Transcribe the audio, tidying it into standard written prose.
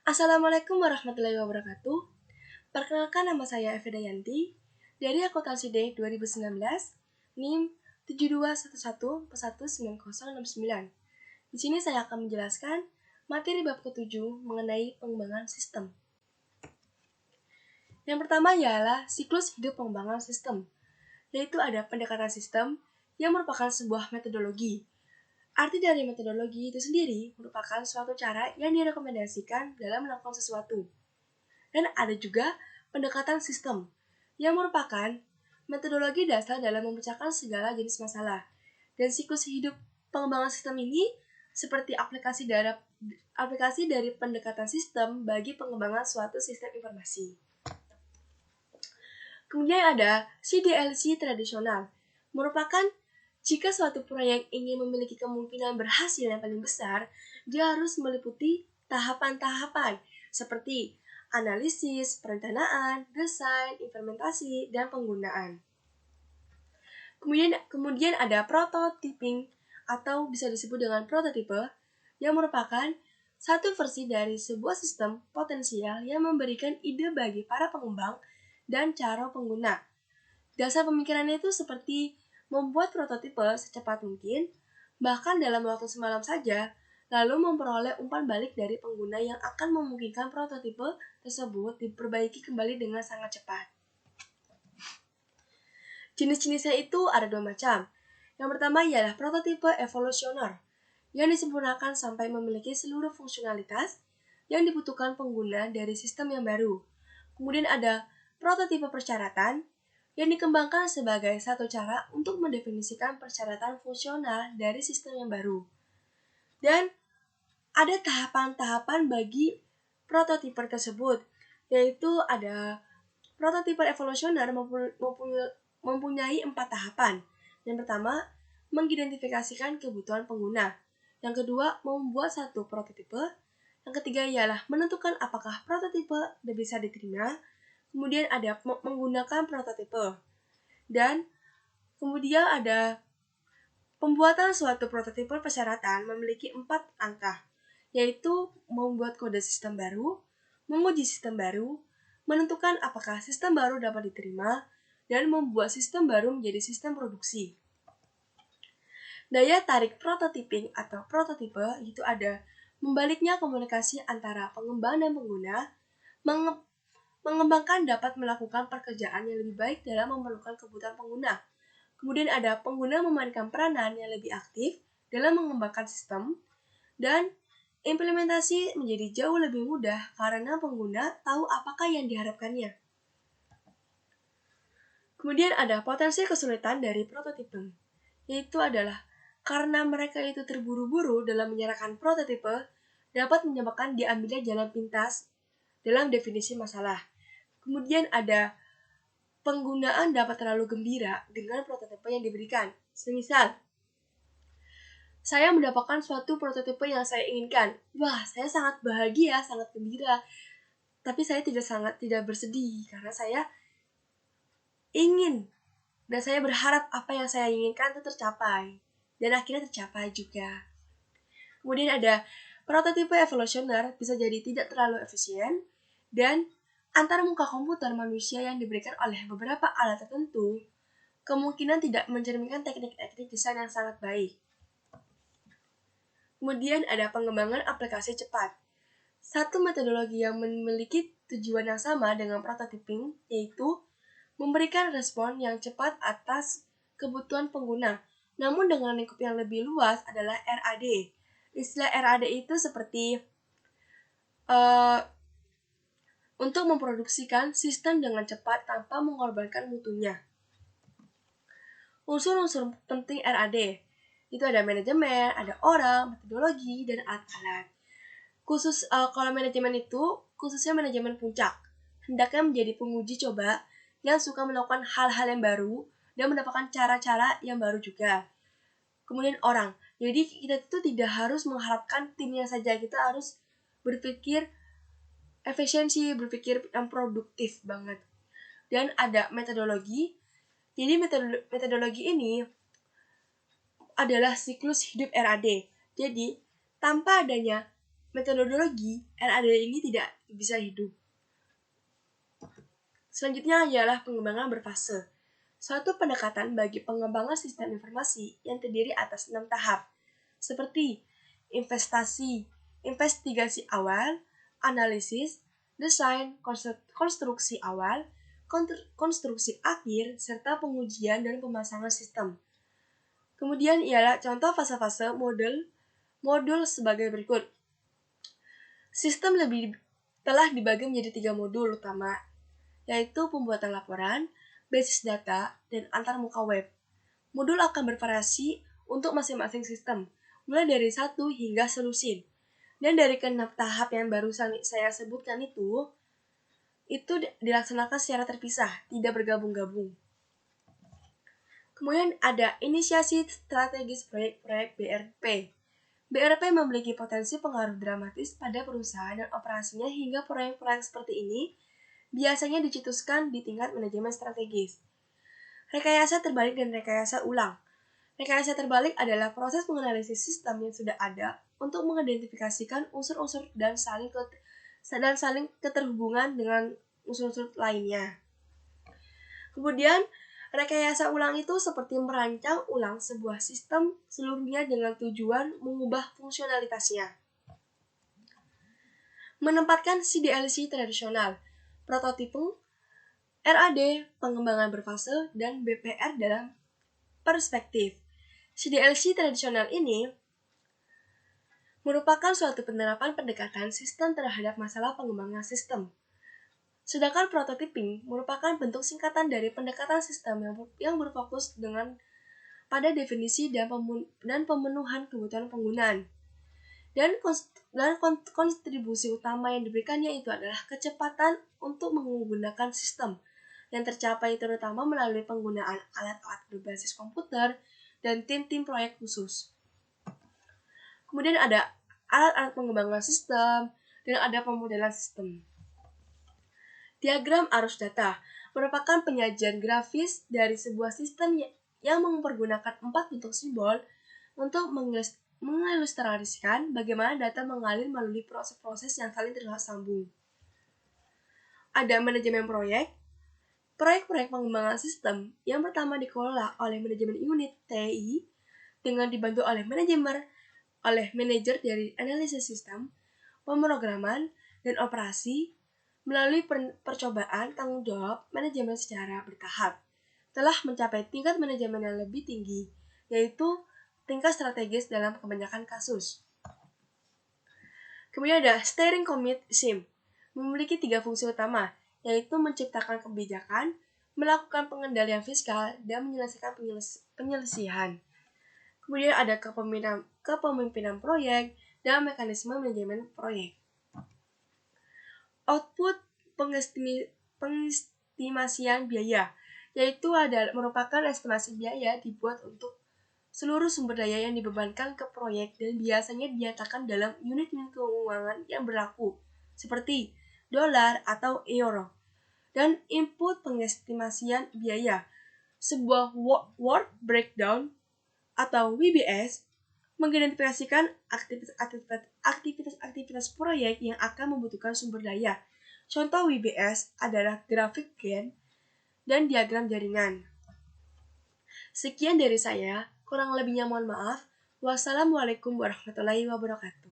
Assalamualaikum warahmatullahi wabarakatuh. Perkenalkan, nama saya Evi Dayanti dari akuntansi D 2019, NIM 7211419069. Di sini saya akan menjelaskan materi bab ke-7 mengenai pengembangan sistem. Yang pertama ialah siklus hidup pengembangan sistem, yaitu ada pendekatan sistem yang merupakan sebuah metodologi. Arti dari metodologi itu sendiri merupakan suatu cara yang direkomendasikan dalam melakukan sesuatu. Dan ada juga pendekatan sistem, yang merupakan metodologi dasar dalam memecahkan segala jenis masalah. Dan siklus hidup pengembangan sistem ini seperti aplikasi dari pendekatan sistem bagi pengembangan suatu sistem informasi. Kemudian ada CDLC tradisional, merupakan jika suatu proyek ingin memiliki kemungkinan berhasil yang paling besar, dia harus meliputi tahapan-tahapan seperti analisis, perencanaan, desain, implementasi, dan penggunaan. Kemudian ada prototyping atau bisa disebut dengan prototipe, yang merupakan satu versi dari sebuah sistem potensial yang memberikan ide bagi para pengembang dan cara pengguna. Dasar pemikirannya itu seperti membuat prototipe secepat mungkin, bahkan dalam waktu semalam saja, lalu memperoleh umpan balik dari pengguna yang akan memungkinkan prototipe tersebut diperbaiki kembali dengan sangat cepat. Jenis-jenisnya itu ada dua macam. Yang pertama ialah prototipe evolusioner, yang disempurnakan sampai memiliki seluruh fungsionalitas yang dibutuhkan pengguna dari sistem yang baru. Kemudian ada prototipe persyaratan, yang dikembangkan sebagai satu cara untuk mendefinisikan persyaratan fungsional dari sistem yang baru. Dan ada tahapan-tahapan bagi prototipe tersebut, yaitu ada prototipe evolusioner mempunyai 4 tahapan. Yang pertama, mengidentifikasikan kebutuhan pengguna. Yang kedua, membuat satu prototipe. Yang ketiga ialah menentukan apakah prototipe bisa diterima. Kemudian ada menggunakan prototipe. Dan kemudian ada pembuatan suatu prototipe persyaratan memiliki 4 angka, yaitu membuat kode sistem baru, menguji sistem baru, menentukan apakah sistem baru dapat diterima, dan membuat sistem baru menjadi sistem produksi. Daya tarik prototyping atau prototipe itu ada membaliknya komunikasi antara pengembang dan pengguna. Mengembangkan dapat melakukan pekerjaan yang lebih baik dalam memerlukan kebutuhan pengguna. Kemudian ada pengguna memainkan peranan yang lebih aktif dalam mengembangkan sistem, dan implementasi menjadi jauh lebih mudah karena pengguna tahu apakah yang diharapkannya. Kemudian ada potensi kesulitan dari prototipe, yaitu adalah karena mereka itu terburu-buru dalam menyerahkan prototipe, dapat menyebabkan diambilnya jalan pintas dalam definisi masalah. Kemudian ada penggunaan dapat terlalu gembira dengan prototipe yang diberikan. Semisal, saya mendapatkan suatu prototipe yang saya inginkan. Wah, saya sangat bahagia, sangat gembira. Tapi saya tidak bersedih karena saya ingin dan saya berharap apa yang saya inginkan itu tercapai. Dan akhirnya tercapai juga. Kemudian ada prototipe evolusioner bisa jadi tidak terlalu efisien, dan antara muka komputer manusia yang diberikan oleh beberapa alat tertentu kemungkinan tidak mencerminkan teknik-teknik desain yang sangat baik. Kemudian ada pengembangan aplikasi cepat. Satu metodologi yang memiliki tujuan yang sama dengan prototyping, yaitu memberikan respon yang cepat atas kebutuhan pengguna, namun dengan lingkup yang lebih luas adalah RAD. Istilah RAD itu seperti untuk memproduksikan sistem dengan cepat tanpa mengorbankan mutunya. Unsur-unsur penting RAD itu ada manajemen, ada orang, metodologi, dan alat-alat. Kalau manajemen itu khususnya manajemen puncak, hendaknya menjadi penguji coba yang suka melakukan hal-hal yang baru dan mendapatkan cara-cara yang baru juga. Kemudian orang, jadi kita itu tidak harus mengharapkan timnya saja, kita harus berpikir efisiensi, berpikir yang produktif banget. Dan ada metodologi. Jadi metodologi ini adalah siklus hidup RAD. Jadi tanpa adanya metodologi RAD ini tidak bisa hidup. Selanjutnya ialah pengembangan berfase. Suatu pendekatan bagi pengembangan sistem informasi yang terdiri atas 6 tahap, seperti investigasi awal, analisis, desain, konstruksi awal, konstruksi akhir, serta pengujian dan pemasangan sistem. Kemudian ialah contoh fase-fase modul sebagai berikut. Sistem telah dibagi menjadi 3 modul utama, yaitu pembuatan laporan, basis data, dan antarmuka web. Modul akan bervariasi untuk masing-masing sistem, mulai dari 1 hingga selusin. Dan dari ke-6 tahap yang baru saya sebutkan itu dilaksanakan secara terpisah, tidak bergabung-gabung. Kemudian ada inisiasi strategis proyek-proyek BRP. BRP memiliki potensi pengaruh dramatis pada perusahaan dan operasinya hingga proyek-proyek seperti ini biasanya dicetuskan di tingkat manajemen strategis. Rekayasa terbalik dan rekayasa ulang. Rekayasa terbalik adalah proses menganalisis sistem yang sudah ada untuk mengidentifikasikan unsur-unsur dan saling keterhubungan dengan unsur-unsur lainnya. Kemudian, rekayasa ulang itu seperti merancang ulang sebuah sistem seluruhnya dengan tujuan mengubah fungsionalitasnya. Menempatkan CDLC tradisional, prototipe, RAD, pengembangan berfase, dan BPR dalam perspektif. CDLC tradisional ini merupakan suatu penerapan pendekatan sistem terhadap masalah pengembangan sistem. Sedangkan prototyping merupakan bentuk singkatan dari pendekatan sistem yang berfokus pada definisi dan pemenuhan kebutuhan penggunaan. Dan kontribusi utama yang diberikannya itu adalah kecepatan untuk menggunakan sistem yang tercapai terutama melalui penggunaan alat-alat berbasis komputer dan tim-tim proyek khusus. Kemudian ada alat-alat pengembangan sistem dan ada pemodelan sistem. Diagram arus data merupakan penyajian grafis dari sebuah sistem yang mempergunakan 4 bentuk simbol untuk mengilustrasikan bagaimana data mengalir melalui proses-proses yang saling tersambung. Ada manajemen proyek. Proyek-proyek pengembangan sistem yang pertama dikelola oleh manajemen unit TI dengan dibantu oleh manajer dari analisis sistem, pemrograman, dan operasi melalui percobaan tanggung jawab manajemen secara bertahap. Telah mencapai tingkat manajemen yang lebih tinggi, yaitu tingkat strategis dalam kebanyakan kasus. Kemudian ada Steering Committee SIM, memiliki 3 fungsi utama, yaitu menciptakan kebijakan, melakukan pengendalian fiskal, dan menyelesaikan penyelesaian. Kemudian ada kepemimpinan proyek dan mekanisme manajemen proyek. Output pengestimasian biaya, yaitu merupakan estimasi biaya dibuat untuk seluruh sumber daya yang dibebankan ke proyek dan biasanya dinyatakan dalam unit-unit keuangan yang berlaku, seperti dolar atau euro. Dan input pengestimasian biaya, sebuah work breakdown atau WBS, mengidentifikasikan aktivitas proyek yang akan membutuhkan sumber daya. Contoh WBS adalah grafik Gantt dan diagram jaringan. Sekian dari saya. Kurang lebihnya mohon maaf. Wassalamualaikum warahmatullahi wabarakatuh.